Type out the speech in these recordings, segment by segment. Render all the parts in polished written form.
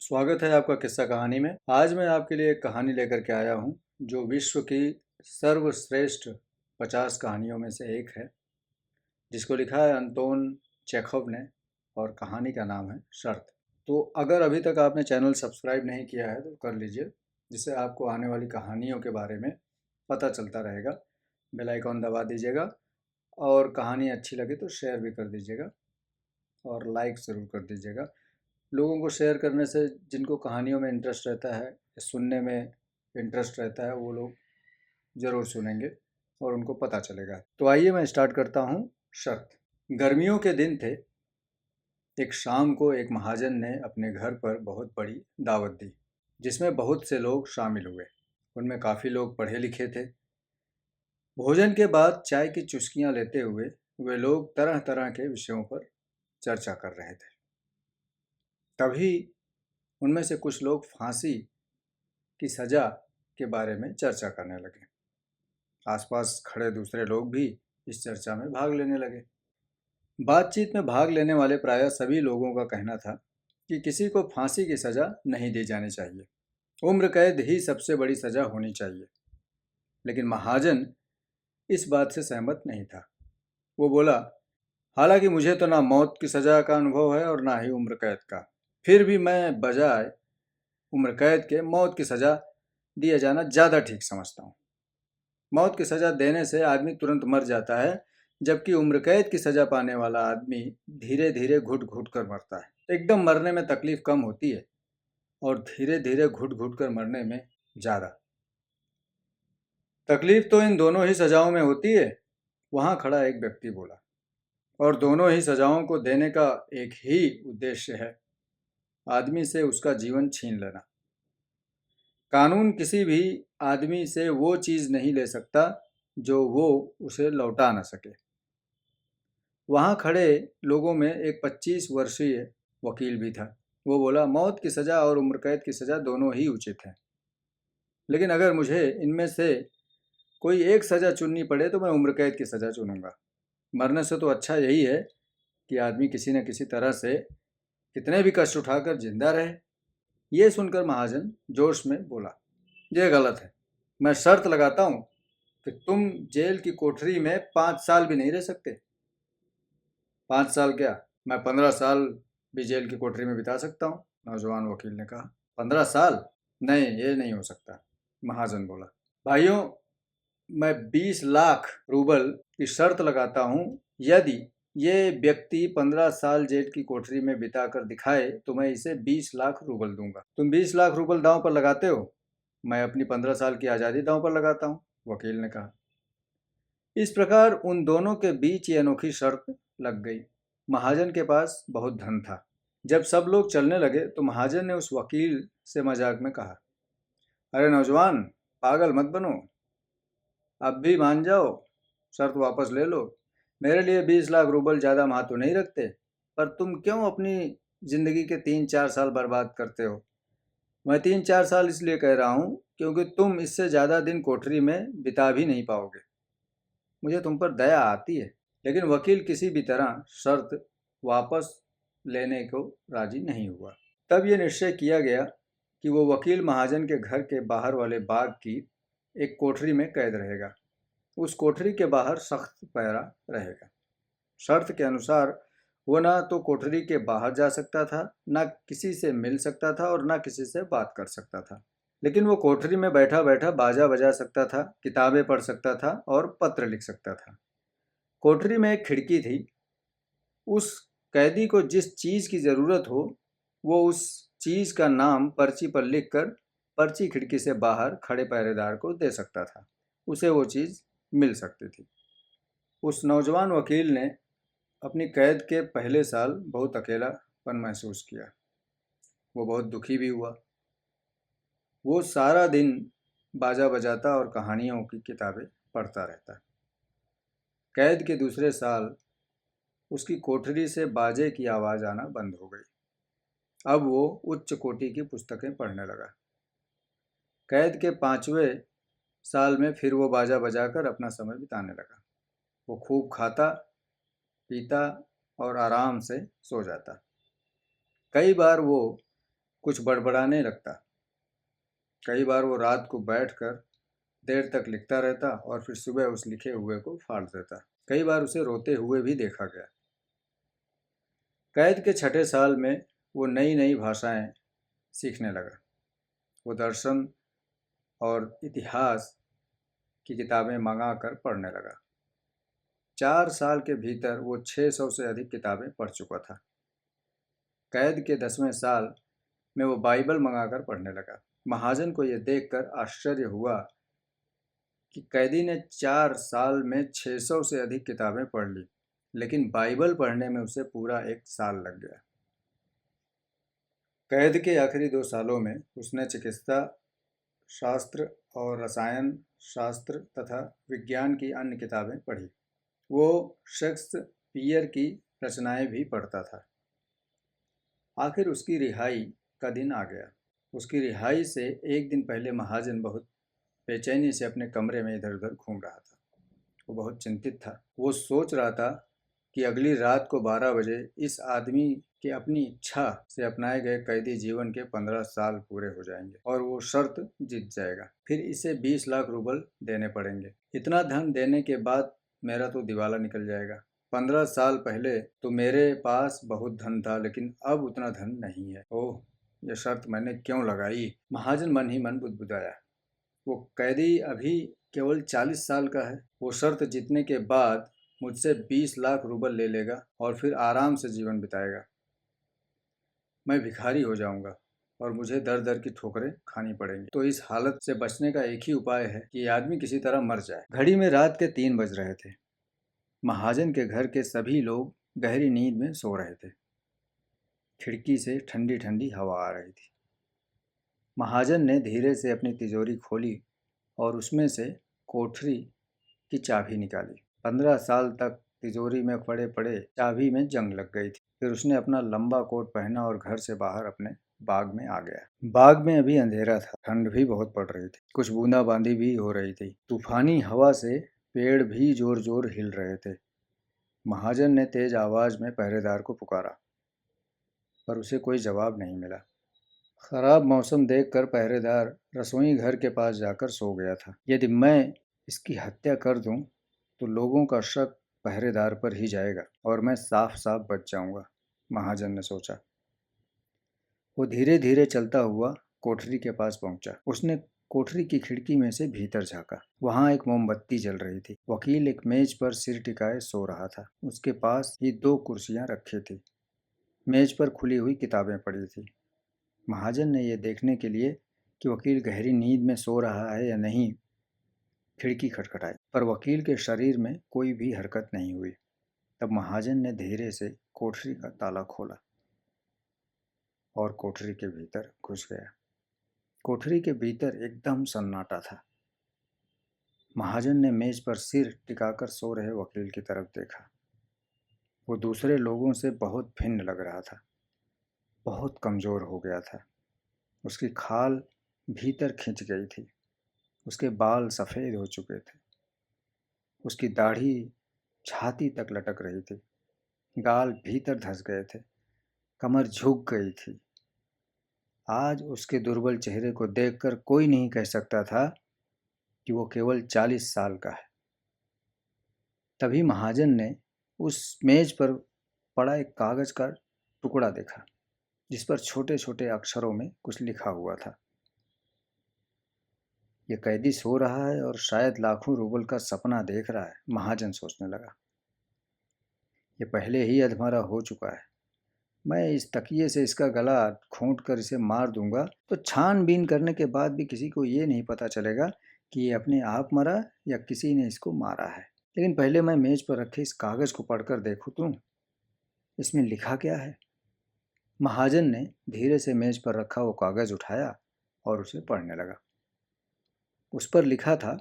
स्वागत है आपका किस्सा कहानी में। आज मैं आपके लिए एक कहानी लेकर के आया हूँ जो विश्व की सर्वश्रेष्ठ 50 कहानियों में से एक है, जिसको लिखा है अंतोन चेखव ने और कहानी का नाम है शर्त। तो अगर अभी तक आपने चैनल सब्सक्राइब नहीं किया है तो कर लीजिए, जिससे आपको आने वाली कहानियों के बारे में पता चलता रहेगा। बेल आइकॉन दबा दीजिएगा और कहानी अच्छी लगे तो शेयर भी कर दीजिएगा और लाइक ज़रूर कर दीजिएगा। लोगों को शेयर करने से जिनको कहानियों में इंटरेस्ट रहता है, सुनने में इंटरेस्ट रहता है, वो लोग ज़रूर सुनेंगे और उनको पता चलेगा। तो आइए मैं स्टार्ट करता हूँ शर्त। गर्मियों के दिन थे। एक शाम को एक महाजन ने अपने घर पर बहुत बड़ी दावत दी, जिसमें बहुत से लोग शामिल हुए। उनमें काफ़ी लोग पढ़े लिखे थे। भोजन के बाद चाय की चुस्कियाँ लेते हुए वे लोग तरह तरह के विषयों पर चर्चा कर रहे थे। तभी उनमें से कुछ लोग फांसी की सज़ा के बारे में चर्चा करने लगे। आसपास खड़े दूसरे लोग भी इस चर्चा में भाग लेने लगे। बातचीत में भाग लेने वाले प्रायः सभी लोगों का कहना था कि किसी को फांसी की सज़ा नहीं दी जानी चाहिए, उम्र कैद ही सबसे बड़ी सज़ा होनी चाहिए। लेकिन महाजन इस बात से सहमत नहीं था। वो बोला, हालांकि मुझे तो ना मौत की सज़ा का अनुभव है और ना ही उम्र कैद का, फिर भी मैं बजाय उम्र कैद के मौत की सज़ा दिया जाना ज़्यादा ठीक समझता हूँ। मौत की सज़ा देने से आदमी तुरंत मर जाता है, जबकि उम्र कैद की सज़ा पाने वाला आदमी धीरे धीरे घुट घुट कर मरता है। एकदम मरने में तकलीफ कम होती है और धीरे धीरे घुट घुट कर मरने में ज़्यादा। तकलीफ तो इन दोनों ही सज़ाओं में होती है, वहाँ खड़ा एक व्यक्ति बोला, और दोनों ही सज़ाओं को देने का एक ही उद्देश्य है, आदमी से उसका जीवन छीन लेना। कानून किसी भी आदमी से वो चीज़ नहीं ले सकता जो वो उसे लौटा न सके। वहाँ खड़े लोगों में एक 25 वर्षीय वकील भी था। वो बोला, मौत की सज़ा और उम्र कैद की सज़ा दोनों ही उचित हैं, लेकिन अगर मुझे इनमें से कोई एक सज़ा चुननी पड़े तो मैं उम्र कैद की सज़ा चुनूंगा। मरने से तो अच्छा यही है कि आदमी किसी न किसी तरह से कितने भी कष्ट उठाकर जिंदा रहे। ये सुनकर महाजन जोश में बोला, ये गलत है। मैं शर्त लगाता हूँ कि तुम जेल की कोठरी में 5 साल भी नहीं रह सकते। 5 साल क्या, मैं 15 साल भी जेल की कोठरी में बिता सकता हूँ, नौजवान वकील ने कहा। 15 साल? नहीं, ये नहीं हो सकता, महाजन बोला। भाइयों, मैं 20 लाख रूबल की शर्त लगाता हूँ। यदि ये व्यक्ति 15 साल जेल की कोठरी में बिता कर दिखाए तो मैं इसे 20 लाख रूबल दूंगा। तुम 20 लाख रूबल दांव पर लगाते हो, मैं अपनी 15 साल की आज़ादी दांव पर लगाता हूँ, वकील ने कहा। इस प्रकार उन दोनों के बीच ये अनोखी शर्त लग गई। महाजन के पास बहुत धन था। जब सब लोग चलने लगे तो महाजन ने उस वकील से मजाक में कहा, अरे नौजवान, पागल मत बनो, अब भी मान जाओ, शर्त वापस ले लो। मेरे लिए 20 लाख रूबल ज़्यादा महत्व नहीं रखते, पर तुम क्यों अपनी ज़िंदगी के 3-4 साल बर्बाद करते हो? मैं 3-4 साल इसलिए कह रहा हूँ क्योंकि तुम इससे ज़्यादा दिन कोठरी में बिता भी नहीं पाओगे। मुझे तुम पर दया आती है। लेकिन वकील किसी भी तरह शर्त वापस लेने को राजी नहीं हुआ। तब ये निश्चय किया गया कि वो वकील महाजन के घर के बाहर वाले बाग की एक कोठरी में कैद रहेगा। उस कोठरी के बाहर सख्त पहरा रहेगा। शर्त के अनुसार वो ना तो कोठरी के बाहर जा सकता था, ना किसी से मिल सकता था और ना किसी से बात कर सकता था। लेकिन वो कोठरी में बैठा बैठा बाजा बजा सकता था, किताबें पढ़ सकता था और पत्र लिख सकता था। कोठरी में एक खिड़की थी। उस कैदी को जिस चीज़ की ज़रूरत हो, वो उस चीज़ का नाम पर्ची पर लिखकर पर्ची खिड़की से बाहर खड़े पहरेदार को दे सकता था। उसे वो चीज़ मिल सकती थी। उस नौजवान वकील ने अपनी कैद के पहले साल बहुत अकेलापन महसूस किया। वो बहुत दुखी भी हुआ। वो सारा दिन बाजा बजाता और कहानियों की किताबें पढ़ता रहता। कैद के दूसरे साल उसकी कोठरी से बाजे की आवाज़ आना बंद हो गई। अब वो उच्च कोटि की पुस्तकें पढ़ने लगा। कैद के 5वें साल में फिर वो बाजा बजाकर अपना समय बिताने लगा। वो खूब खाता पीता और आराम से सो जाता। कई बार वो कुछ बड़बड़ाने लगता। कई बार वो रात को बैठकर देर तक लिखता रहता और फिर सुबह उस लिखे हुए को फाड़ देता। कई बार उसे रोते हुए भी देखा गया। कैद के छठे साल में वो नई नई भाषाएं सीखने लगा। वो दर्शन और इतिहास की किताबें मंगा कर पढ़ने लगा। 4 साल के भीतर वो 600 से अधिक किताबें पढ़ चुका था। कैद के 10वें साल में वो बाइबल मंगाकर पढ़ने लगा। महाजन को यह देखकर आश्चर्य हुआ कि कैदी ने 4 साल में 600 से अधिक किताबें पढ़ ली, लेकिन बाइबल पढ़ने में उसे पूरा 1 साल लग गया। कैद के आखिरी 2 सालों में उसने चिकित्सा शास्त्र और रसायन शास्त्र तथा विज्ञान की अन्य किताबें पढ़ी। वो शेक्सपियर की रचनाएं भी पढ़ता था। आखिर उसकी रिहाई का दिन आ गया। उसकी रिहाई से एक दिन पहले महाजन बहुत बेचैनी से अपने कमरे में इधर उधर घूम रहा था। वो बहुत चिंतित था। वो सोच रहा था कि अगली रात को 12 बजे इस आदमी के अपनी इच्छा से अपनाए गए कैदी जीवन के 15 साल पूरे हो जाएंगे और वो शर्त जीत जाएगा। फिर इसे 20 लाख रूबल देने पड़ेंगे। इतना धन देने के बाद मेरा तो दिवाला निकल जाएगा। 15 साल पहले तो मेरे पास बहुत धन था, लेकिन अब उतना धन नहीं है। ओह, यह शर्त मैंने क्यों लगाई? महाजन मन ही मन बुदबुदाया। वो कैदी अभी केवल 40 साल का है। वो शर्त जीतने के बाद मुझसे 20 लाख रूबल ले लेगा और फिर आराम से जीवन बिताएगा। मैं भिखारी हो जाऊंगा और मुझे दर दर की ठोकरें खानी पड़ेंगी। तो इस हालत से बचने का एक ही उपाय है कि ये आदमी किसी तरह मर जाए। घड़ी में रात के 3 बज रहे थे। महाजन के घर के सभी लोग गहरी नींद में सो रहे थे। खिड़की से ठंडी ठंडी हवा आ रही थी। महाजन ने धीरे से अपनी तिजोरी खोली और उसमें से कोठरी की चाबी निकाली। 15 साल तक तिजोरी में पड़े पड़े चाबी में जंग लग गई थी। फिर उसने अपना लंबा कोट पहना और घर से बाहर अपने बाग में आ गया। बाग में अभी अंधेरा था। ठंड भी बहुत पड़ रही थी। कुछ बूंदाबांदी भी हो रही थी। तूफानी हवा से पेड़ भी जोर जोर हिल रहे थे। महाजन ने तेज आवाज में पहरेदार को पुकारा, पर उसे कोई जवाब नहीं मिला। खराब मौसम देखकर पहरेदार रसोई घर के पास जाकर सो गया था। यदि मैं इसकी हत्या कर दूं तो लोगों का शक पहरेदार पर ही जाएगा और मैं साफ साफ बच जाऊंगा, महाजन ने सोचा। वो धीरे धीरे चलता हुआ कोठरी के पास पहुंचा। उसने कोठरी की खिड़की में से भीतर झांका। वहां एक मोमबत्ती जल रही थी। वकील एक मेज पर सिर टिकाए सो रहा था। उसके पास ही 2 कुर्सियां रखी थी। मेज पर खुली हुई किताबें पड़ी थी। महाजन ने यह देखने के लिए कि वकील गहरी नींद में सो रहा है या नहीं, खिड़की खटखटाई, पर वकील के शरीर में कोई भी हरकत नहीं हुई। तब महाजन ने धीरे से कोठरी का ताला खोला और कोठरी के भीतर घुस गया। कोठरी के भीतर एकदम सन्नाटा था। महाजन ने मेज पर सिर टिकाकर सो रहे वकील की तरफ देखा। वो दूसरे लोगों से बहुत भिन्न लग रहा था। बहुत कमजोर हो गया था। उसकी खाल भीतर खिंच गई थी। उसके बाल सफ़ेद हो चुके थे। उसकी दाढ़ी छाती तक लटक रही थी। गाल भीतर धंस गए थे। कमर झुक गई थी। आज उसके दुर्बल चेहरे को देखकर कोई नहीं कह सकता था कि वो केवल 40 साल का है। तभी महाजन ने उस मेज पर पड़ा एक कागज का टुकड़ा देखा, जिस पर छोटे छोटे अक्षरों में कुछ लिखा हुआ था। ये कैदी सो रहा है और शायद लाखों रूबल का सपना देख रहा है, महाजन सोचने लगा। ये पहले ही अधमरा हो चुका है। मैं इस तकिए से इसका गला घोंट कर इसे मार दूंगा तो छानबीन करने के बाद भी किसी को ये नहीं पता चलेगा कि ये अपने आप मरा या किसी ने इसको मारा है। लेकिन पहले मैं मेज पर रखे इस कागज को पढ़कर देखूं तो इसमें लिखा क्या है। महाजन ने धीरे से मेज पर रखा वो कागज उठाया और उसे पढ़ने लगा। उस पर लिखा था,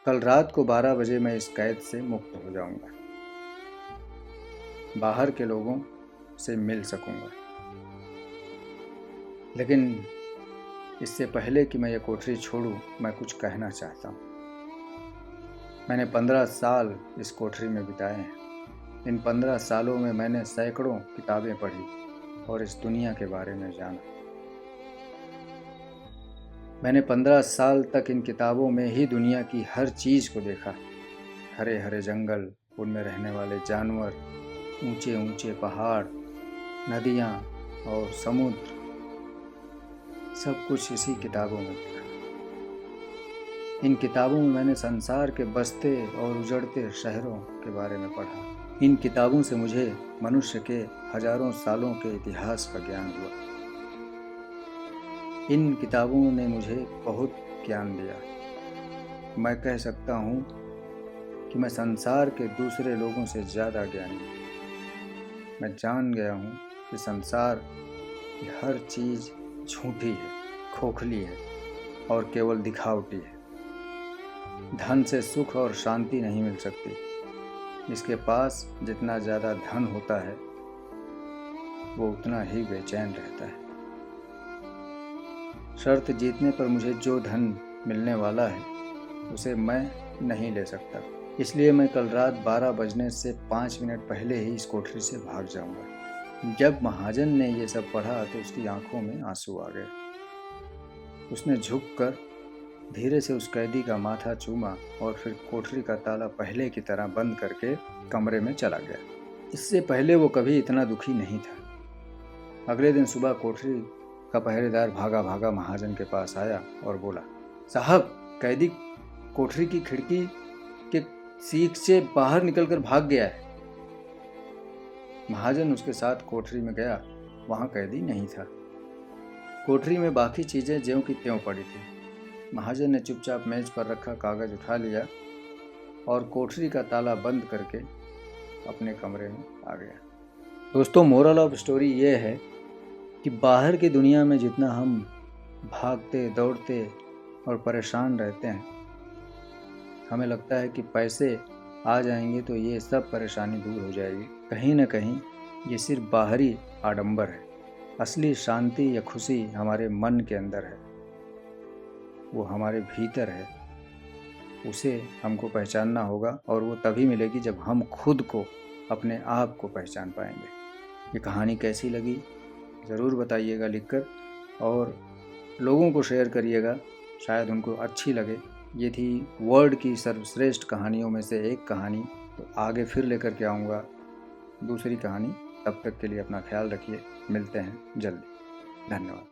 कल रात को 12 बजे मैं इस कैद से मुक्त हो जाऊंगा। बाहर के लोगों से मिल सकूंगा, लेकिन इससे पहले कि मैं ये कोठरी छोड़ूं, मैं कुछ कहना चाहता हूँ। मैंने 15 साल इस कोठरी में बिताए हैं। इन 15 सालों में मैंने सैकड़ों किताबें पढ़ी। और इस दुनिया के बारे में जाना। मैंने 15 साल तक इन किताबों में ही दुनिया की हर चीज़ को देखा। हरे हरे जंगल, उनमें रहने वाले जानवर, ऊंचे ऊंचे पहाड़, नदियाँ और समुद्र, सब कुछ इसी किताबों में देखा। इन किताबों में मैंने संसार के बसते और उजड़ते शहरों के बारे में पढ़ा। इन किताबों से मुझे मनुष्य के हजारों सालों के इतिहास का ज्ञान हुआ। इन किताबों ने मुझे बहुत ज्ञान दिया। मैं कह सकता हूँ कि मैं संसार के दूसरे लोगों से ज़्यादा ज्ञानी हूँ। मैं जान गया हूँ कि संसार की हर चीज़ झूठी है, खोखली है और केवल दिखावटी है। धन से सुख और शांति नहीं मिल सकती। जिसके पास जितना ज़्यादा धन होता है वो उतना ही बेचैन रहता है। शर्त जीतने पर मुझे जो धन मिलने वाला है उसे मैं नहीं ले सकता, इसलिए मैं कल रात 12 बजने से 5 मिनट पहले ही इस कोठरी से भाग जाऊंगा। जब महाजन ने ये सब पढ़ा तो उसकी आंखों में आंसू आ गए। उसने झुककर धीरे से उस कैदी का माथा चूमा और फिर कोठरी का ताला पहले की तरह बंद करके कमरे में चला गया। इससे पहले वो कभी इतना दुखी नहीं था। अगले दिन सुबह कोठरी का पहरेदार भागा भागा महाजन के पास आया और बोला, साहब, कैदी कोठरी की खिड़की के सीख से बाहर निकलकर भाग गया है। महाजन उसके साथ कोठरी में गया। वहां कैदी नहीं था। कोठरी में बाकी चीजें ज्यों की त्यों पड़ी थी। महाजन ने चुपचाप मेज पर रखा कागज उठा लिया और कोठरी का ताला बंद करके अपने कमरे में आ गया। दोस्तों, मोरल ऑफ स्टोरी ये है कि बाहर की दुनिया में जितना हम भागते दौड़ते और परेशान रहते हैं, हमें लगता है कि पैसे आ जाएंगे तो ये सब परेशानी दूर हो जाएगी। कहीं ना कहीं ये सिर्फ बाहरी आडंबर है। असली शांति या खुशी हमारे मन के अंदर है, वो हमारे भीतर है। उसे हमको पहचानना होगा और वो तभी मिलेगी जब हम खुद को, अपने आप को पहचान पाएंगे। ये कहानी कैसी लगी ज़रूर बताइएगा लिखकर, और लोगों को शेयर करिएगा, शायद उनको अच्छी लगे। ये थी वर्ल्ड की सर्वश्रेष्ठ कहानियों में से एक कहानी। तो आगे फिर लेकर के आऊँगा दूसरी कहानी। तब तक के लिए अपना ख्याल रखिए। मिलते हैं जल्दी। धन्यवाद।